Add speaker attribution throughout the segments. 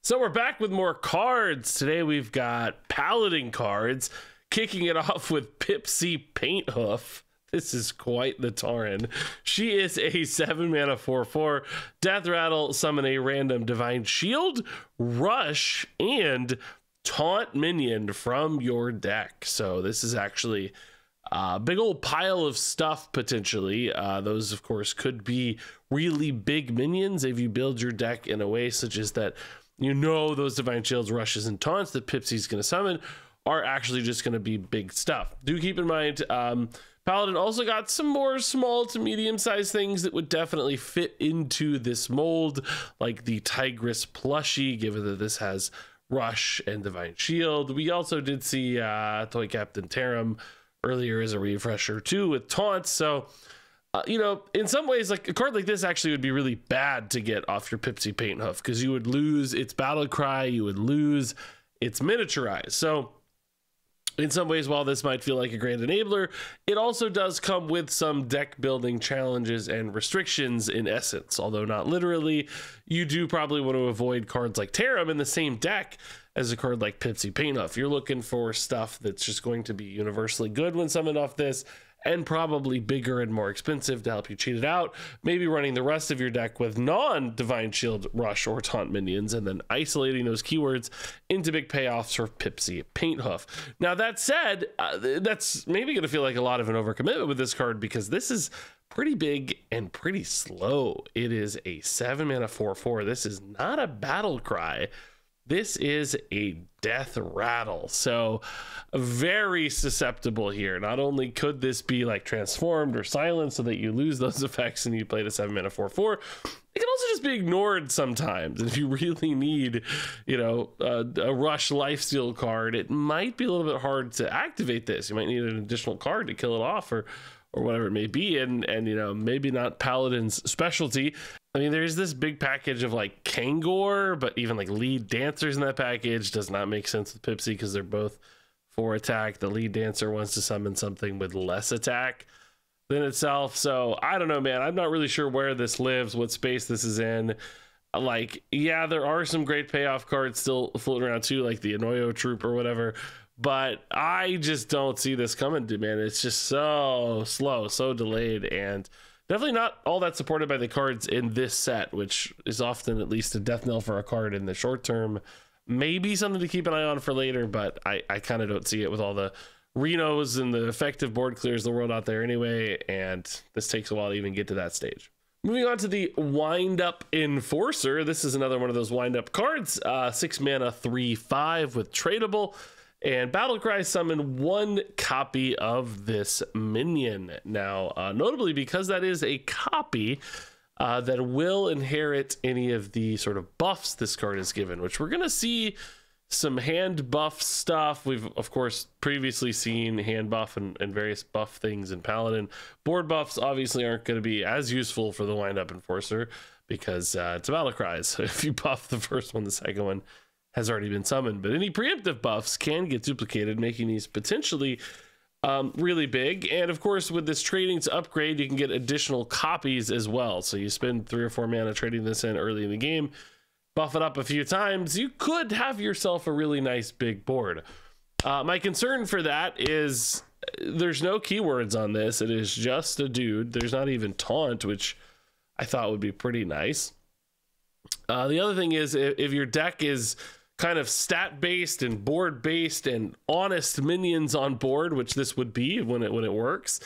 Speaker 1: So we're back with more cards. Today we've got Paladin cards, kicking it off with Pipsy Painthoof. This is quite the Tauren. She is a 7-mana 4/4 death rattle, summon a random divine shield, rush, and taunt minion from your deck. So this is actually a big old pile of stuff potentially. Those of course could be really big minions if you build your deck in a way such as that those divine shields, rushes, and taunts that Pipsy's going to summon are actually just going to be big stuff. Do keep in mind, Paladin also got some more small to medium-sized things that would definitely fit into this mold, like the Tigress plushie, given that this has rush and divine shield. We also did see Toy Captain Tarim earlier as a refresher too with taunts. So in some ways, like a card like this actually would be really bad to get off your Pipsy Painthoof, because you would lose its battle cry, you would lose its miniaturize. So in some ways, while this might feel like a great enabler, it also does come with some deck building challenges and restrictions in essence. Although not literally, you do probably want to avoid cards like Tarim in the same deck as a card like Pipsy Painthoof. You're looking for stuff that's just going to be universally good when summoned off this, and probably bigger and more expensive to help you cheat it out. Maybe running the rest of your deck with non-Divine Shield, Rush, or Taunt minions, and then isolating those keywords into big payoffs for Pipsy Painthoof. Now that said, that's maybe going to feel like a lot of an overcommitment with this card, because this is pretty big and pretty slow. It is a 7-mana 4/4. This is not a battle cry. This is a death rattle, so very susceptible here. Not only could this be like transformed or silenced so that you lose those effects and you played a 7-mana 4/4, it can also just be ignored sometimes. And if you really need, a rush lifesteal card, it might be a little bit hard to activate this. You might need an additional card to kill it off, or whatever it may be, and maybe not Paladin's specialty. I mean, there's this big package of like Kangor, but even like lead dancers in that package does not make sense with Pipsy, because they're both 4 attack. The lead dancer wants to summon something with less attack than itself. So I don't know, man. I'm not really sure where this lives, what space this is in. Like, yeah, there are some great payoff cards still floating around too, like the Anoyo Troop or whatever. But I just don't see this coming, dude, man. It's just so slow, so delayed, and definitely not all that supported by the cards in this set, which is often at least a death knell for a card in the short term. Maybe something to keep an eye on for later, but I kind of don't see it with all the Renos and the effective board clears the world out there anyway, and this takes a while to even get to that stage. Moving on to the Wind Up Enforcer. This is another one of those wind up cards. 6 mana 3/5 with tradable. And Battlecry summon 1 copy of this minion. Now, notably, because that is a copy that will inherit any of the sort of buffs this card is given, which we're going to see some hand buff stuff. We've, of course, previously seen hand buff and various buff things in Paladin. Board buffs obviously aren't going to be as useful for the Wind Up Enforcer, because it's a Battlecry. So if you buff the first one, the second one has already been summoned. But any preemptive buffs can get duplicated, making these potentially really big. And of course, with this trading to upgrade, you can get additional copies as well. So you spend 3 or 4 mana trading this in early in the game, buff it up a few times, you could have yourself a really nice big board. My concern for that is there's no keywords on this. It is just a dude. There's not even taunt, which I thought would be pretty nice. The other thing is, if your deck is kind of stat based and board based and honest minions on board, which this would be when it works,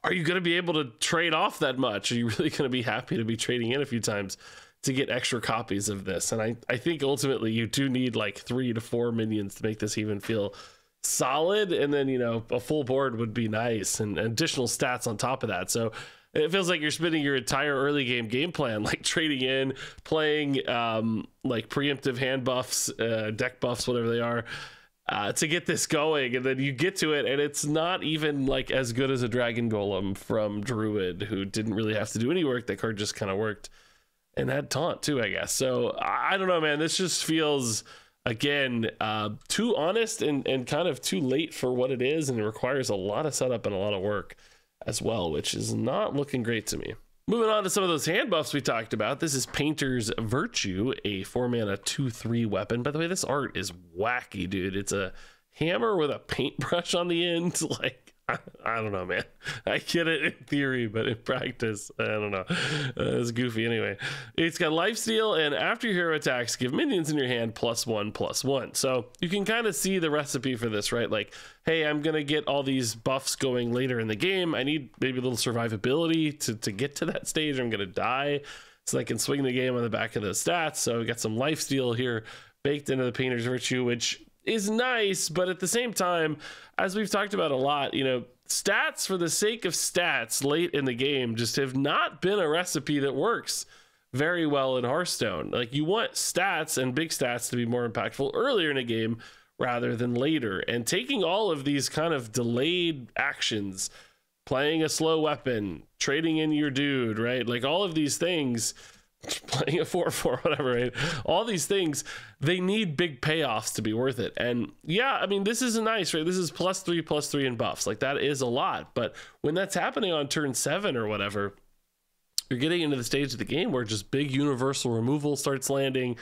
Speaker 1: are you going to be able to trade off that much? Are you really going to be happy to be trading in a few times to get extra copies of this? And I think ultimately you do need like 3 to 4 minions to make this even feel solid, and then a full board would be nice, and additional stats on top of that. So it feels like you're spending your entire early game plan like trading in, playing like preemptive hand buffs, deck buffs, whatever they are, to get this going, and then you get to it and it's not even like as good as a Dragon Golem from Druid, who didn't really have to do any work. That card just kind of worked and had taunt too, I guess. So I don't know, man. This just feels, again, too honest and kind of too late for what it is, and it requires a lot of setup and a lot of work as well, which is not looking great to me. Moving on to some of those hand buffs we talked about. This is Painter's Virtue, a 4-mana 2/3 weapon. By the way, this art is wacky, dude. It's a hammer with a paintbrush on the end. Like, I don't know, man. I get it in theory, but in practice, I don't know. It's goofy anyway. It's got lifesteal, and after your hero attacks, give minions in your hand +1/+1. So you can kind of see the recipe for this, right? Like, hey, I'm going to get all these buffs going later in the game. I need maybe a little survivability to get to that stage. I'm going to die so I can swing the game on the back of those stats. So we got some lifesteal here baked into the Painter's Virtue, which is nice, but at the same time, as we've talked about a lot, you know, stats for the sake of stats late in the game just have not been a recipe that works very well in Hearthstone. Like, you want stats and big stats to be more impactful earlier in a game rather than later. And taking all of these kind of delayed actions, playing a slow weapon, trading in your dude, right? Like, all of these things, playing a 4/4, whatever, right? All these things, they need big payoffs to be worth it. And yeah, I mean, this is nice, right? This is +3/+3 in buffs. Like, that is a lot. But when that's happening on turn 7 or whatever, you're getting into the stage of the game where just big universal removal starts landing.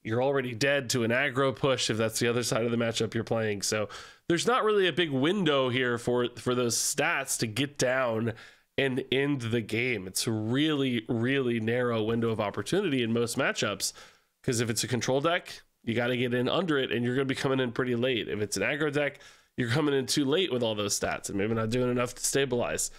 Speaker 1: You're already dead to an aggro push if that's the other side of the matchup you're playing. So there's not really a big window here for those stats to get down and end the game. It's a really, really narrow window of opportunity in most matchups, because if it's a control deck, you got to get in under it, and you're going to be coming in pretty late. If it's an aggro deck, you're coming in too late with all those stats and maybe not doing enough to stabilize.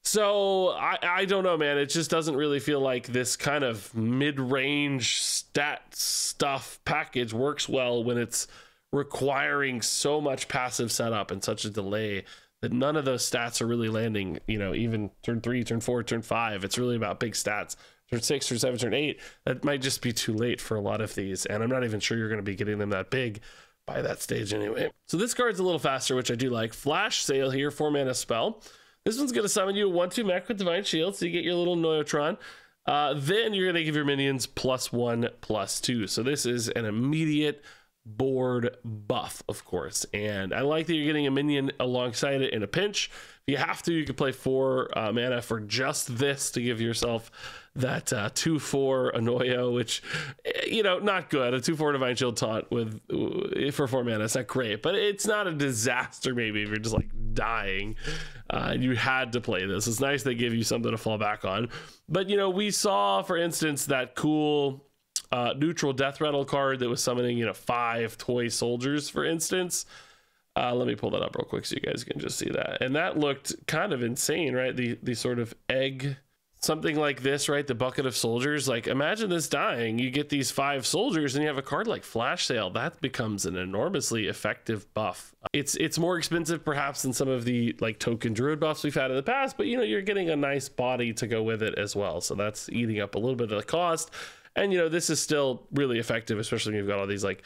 Speaker 1: So I don't know, man. It just doesn't really feel like this kind of mid-range stat stuff package works well when it's requiring so much passive setup and such a delay that none of those stats are really landing, you know, even turn 3, turn 4, turn 5. It's really about big stats. Turn 6, turn 7, turn 8. That might just be too late for a lot of these, and I'm not even sure you're going to be getting them that big by that stage anyway. So this card's a little faster, which I do like. Flash Sale here, 4-mana spell. This one's going to summon you a 1/2 mech with Divine Shield, so you get your little Neutron. Then you're going to give your minions +1/+2. So this is an immediate board buff, of course, and I like that you're getting a minion alongside it in a pinch. If you have to, you can play 4 mana for just this to give yourself that 2/4 Anoyo, which, you know, not good. A 2/4 Divine Shield taunt with for 4 mana, it's not great, but it's not a disaster. Maybe if you're just like dying and you had to play this, it's nice they give you something to fall back on. But, you know, we saw, for instance, that cool neutral death rattle card that was summoning, you know, 5 toy soldiers, for instance. Let me pull that up real quick so you guys can just see that. And that looked kind of insane, right? The sort of egg, something like this, right? The bucket of soldiers. Like, imagine this dying. You get these 5 soldiers and you have a card like Flash Sale. That becomes an enormously effective buff. It's more expensive perhaps than some of the like token druid buffs we've had in the past, but, you know, you're getting a nice body to go with it as well. So that's eating up a little bit of the cost. And, you know, this is still really effective, especially when you've got all these like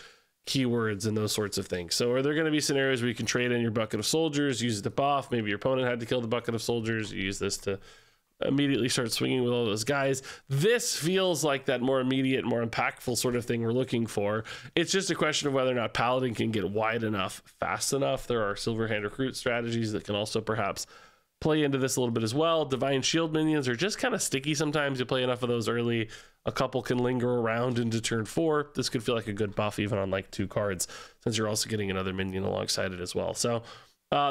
Speaker 1: keywords and those sorts of things. So are there going to be scenarios where you can trade in your bucket of soldiers, use it to buff? Maybe your opponent had to kill the bucket of soldiers. You use this to immediately start swinging with all those guys. This feels like that more immediate, more impactful sort of thing we're looking for. It's just a question of whether or not Paladin can get wide enough, fast enough. There are Silverhand recruit strategies that can also perhaps play into this a little bit as well. Divine Shield minions are just kind of sticky sometimes. You play enough of those early, a couple can linger around into turn 4. This could feel like a good buff even on like 2 cards, since you're also getting another minion alongside it as well. So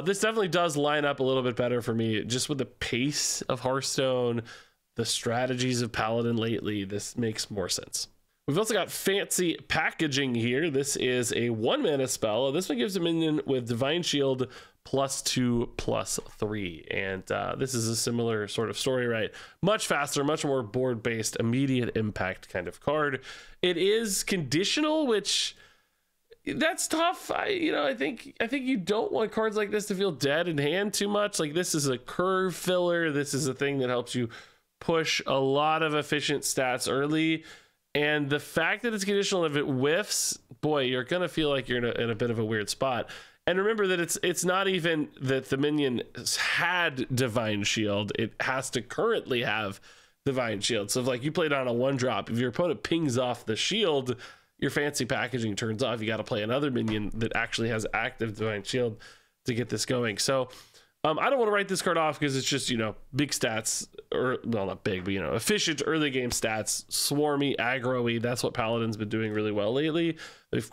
Speaker 1: this definitely does line up a little bit better for me, just with the pace of Hearthstone, the strategies of Paladin lately. This makes more sense. We've also got fancy packaging here. This is a 1-mana spell. This one gives a minion with Divine Shield +2/+3. And this is a similar sort of story, right? Much faster, much more board-based, immediate impact kind of card. It is conditional, which that's tough. I think you don't want cards like this to feel dead in hand too much. Like, this is a curve filler. This is a thing that helps you push a lot of efficient stats early. And the fact that it's conditional, if it whiffs, boy, you're going to feel like you're in a bit of a weird spot. And remember that it's not even that the minion had Divine Shield. It has to currently have Divine Shield. So if like you played on a 1-drop, if your opponent pings off the shield, your fancy packaging turns off. You got to play another minion that actually has active Divine Shield to get this going. So I don't want to write this card off because it's just, you know, big stats, or well, not big, but, you know, efficient early game stats, swarmy, aggro-y. That's what Paladin's been doing really well lately. They've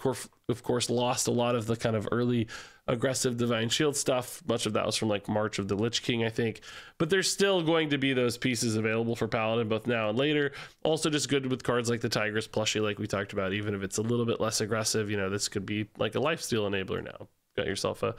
Speaker 1: of course lost a lot of the kind of early aggressive Divine Shield stuff. Much of that was from like March of the Lich King, I think, but there's still going to be those pieces available for Paladin both now and later. Also just good with cards like the Tigress plushie, like we talked about. Even if it's a little bit less aggressive, you know, this could be like a lifesteal enabler now. Got yourself a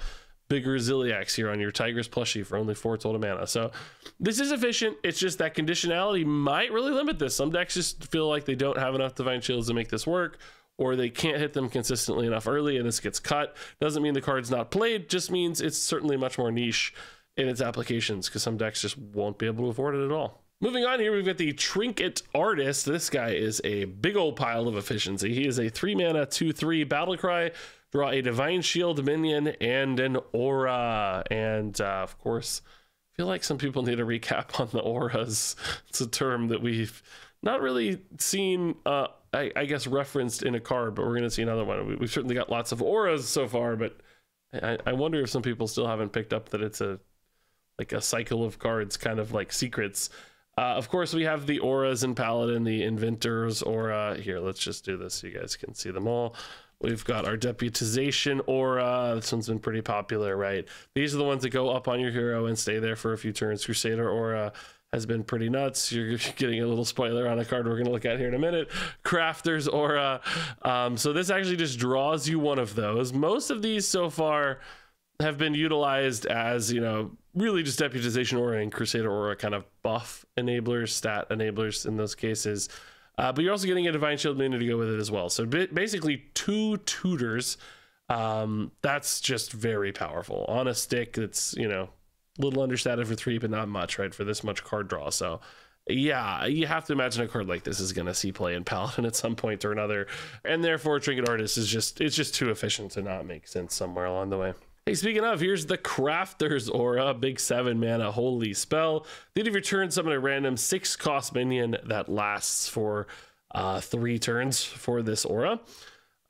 Speaker 1: bigger Ziliax here on your Tigress plushie for only 4 total mana. So this is efficient. It's just that conditionality might really limit this. Some decks just feel like they don't have enough Divine Shields to make this work, or they can't hit them consistently enough early and this gets cut. Doesn't mean the card's not played, just means it's certainly much more niche in its applications, because some decks just won't be able to afford it at all. Moving on here, we've got the Trinket Artist. This guy is a big old pile of efficiency. He is a 3 mana 2/3 Battlecry. Draw a Divine Shield minion and an aura. And of course, I feel like some people need a recap on the auras. It's a term that we've not really seen, I guess, referenced in a card, but we're going to see another one. We've certainly got lots of auras so far, but I wonder if some people still haven't picked up that it's like a cycle of cards, kind of like secrets. Of course, we have the auras in Paladin, the Inventor's aura. Here, let's just do this so you guys can see them all. We've got our Deputization aura. This one's been pretty popular, right? These are the ones that go up on your hero and stay there for a few turns. Crusader aura has been pretty nuts. You're getting a little spoiler on a card we're going to look at here in a minute. Crafter's aura. So this actually just draws you one of those. Most of these so far have been utilized as, you know, really just Deputization aura and Crusader aura kind of buff enablers, stat enablers in those cases. But you're also getting a Divine Shield minion to go with it as well. So basically 2 tutors. That's just very powerful on a stick. That's, you know, a little understated for 3, but not much, right, for this much card draw. So yeah, you have to imagine a card like this is going to see play in Paladin at some point or another, and therefore Trinket Artist is just too efficient to not make sense somewhere along the way. Hey, speaking of, here's the Crafter's aura, big 7 mana holy spell. At the end of your turn, summon a random 6 cost minion that lasts for 3 turns for this aura.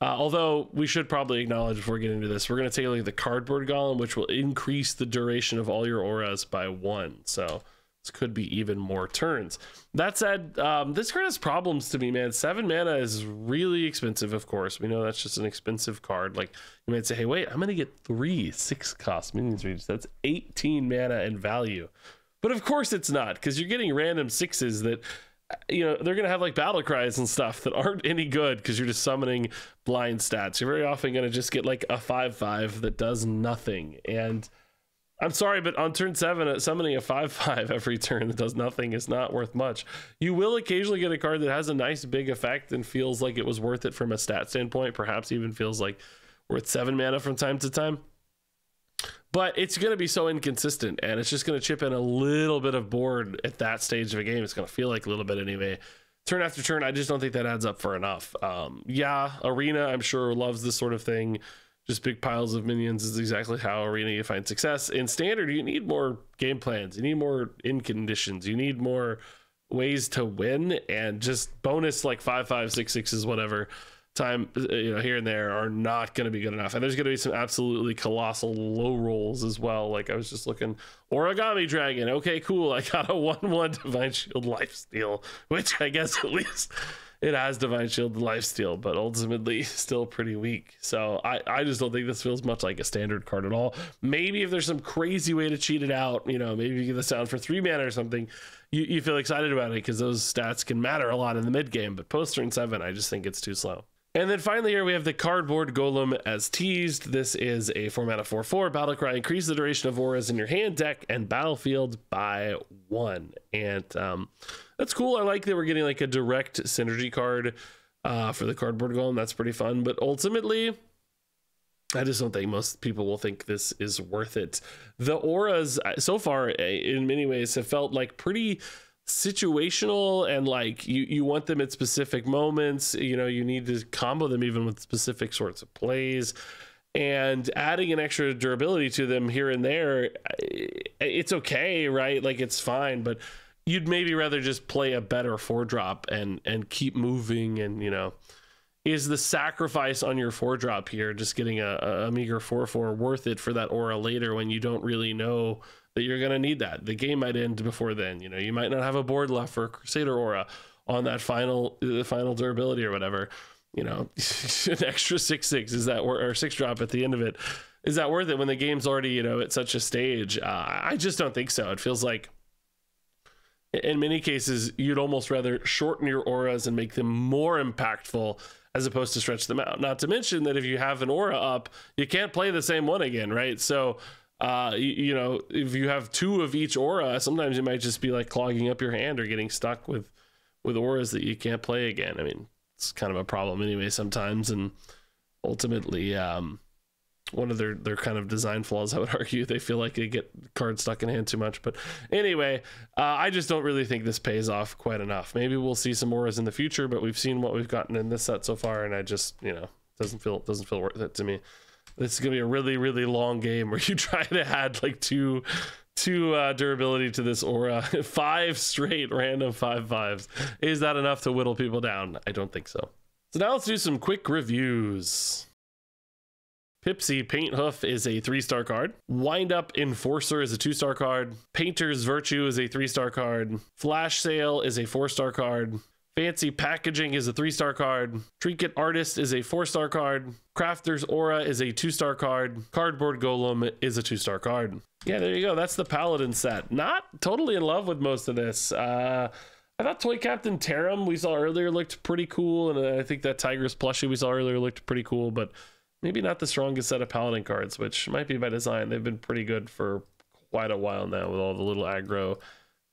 Speaker 1: Although we should probably acknowledge before getting into this, we're going to take a look at the Cardboard Golem, which will increase the duration of all your auras by 1. So this could be even more turns. That said, this card has problems to me, man. 7 mana is really expensive, of course. We know that's just an expensive card. Like, you might say, hey, wait, I'm going to get 3 6-cost minions reach. That's 18 mana in value. But of course it's not, because you're getting random 6s that, you know, they're going to have like battle cries and stuff that aren't any good because you're just summoning blind stats. You're very often going to just get like a 5/5 that does nothing. And I'm sorry, but on turn 7, summoning a 5/5 every turn that does nothing is not worth much. You will occasionally get a card that has a nice big effect and feels like it was worth it from a stat standpoint, perhaps even feels like worth 7 mana from time to time. But it's going to be so inconsistent, and it's just going to chip in a little bit of board at that stage of a game. It's going to feel like a little bit anyway. Turn after turn, I just don't think that adds up for enough. Yeah, Arena, I'm sure, loves this sort of thing. Just big piles of minions is exactly how Arena you find success. In Standard, you need more game plans. You need more in conditions. You need more ways to win, and just bonus like 5/5, 6/6s, whatever time, you know, here and there are not going to be good enough. And there's going to be some absolutely colossal low rolls as well. Like, I was just looking, Origami Dragon. Okay, cool. I got a 1/1 Divine Shield lifesteal, which I guess at least it has Divine Shield lifesteal, but ultimately still pretty weak. So I just don't think this feels much like a standard card at all. Maybe if there's some crazy way to cheat it out, you know, maybe you get this down for 3 mana or something, you feel excited about it because those stats can matter a lot in the mid game. But post turn 7, I just think it's too slow. And then finally here we have the Cardboard Golem as teased. This is a 4 mana 4/4 Battlecry. Increase the duration of auras in your hand, deck, and battlefield by 1. And that's cool. I like that we're getting like a direct synergy card for the Cardboard Golem. That's pretty fun. But ultimately, I just don't think most people will think this is worth it. The auras so far in many ways have felt like pretty situational, and like you want them at specific moments. You know, you need to combo them even with specific sorts of plays, and adding an extra durability to them here and there, it's okay, right? Like, it's fine, but you'd maybe rather just play a better 4-drop and keep moving, and, you know, is the sacrifice on your 4-drop here, just getting a meager 4/4 worth it for that aura later when you don't really know that you're going to need that? The game might end before then. You know, you might not have a board left for Crusader aura on that final durability or whatever. You know, an extra 6/6 is that, or 6-drop at the end of it, is that worth it when the game's already, you know, at such a stage? I just don't think so. It feels like in many cases you'd almost rather shorten your auras and make them more impactful as opposed to stretch them out. Not to mention that if you have an aura up, you can't play the same one again, right? So you know, if you have 2 of each aura, sometimes you might just be like clogging up your hand or getting stuck with auras that you can't play again. I mean, it's kind of a problem anyway sometimes, and ultimately one of their kind of design flaws, I would argue. They feel like they get cards stuck in hand too much. But anyway, I just don't really think this pays off quite enough. Maybe we'll see some auras in the future, but we've seen what we've gotten in this set so far, and I just, you know, doesn't feel worth it to me. This is gonna be a really, really long game where you try to add like two durability to this aura. 5 straight random 5/5s. Is that enough to whittle people down? I don't think so. So now let's do some quick reviews. Pipsy Paint Hoof is a 3-star card. Wind Up Enforcer is a 2-star card. Painter's Virtue is a 3-star card. Flash Sale is a 4-star card. Fancy Packaging is a 3-star card. Trinket Artist is a 4-star card. Crafter's Aura is a 2-star card. Cardboard Golem is a 2-star card. Yeah, there you go. That's the Paladin set. Not totally in love with most of this. I thought Toy Captain Tarim we saw earlier looked pretty cool, and I think that Tigress plushie we saw earlier looked pretty cool, but maybe not the strongest set of Paladin cards, which might be by design. They've been pretty good for quite a while now with all the little aggro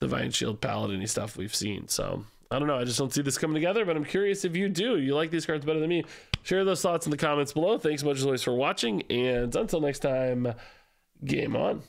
Speaker 1: Divine Shield Paladin-y stuff we've seen. So I don't know. I just don't see this coming together, but I'm curious if you do. You like these cards better than me. Share those thoughts in the comments below. Thanks so much as always for watching, and until next time, game on.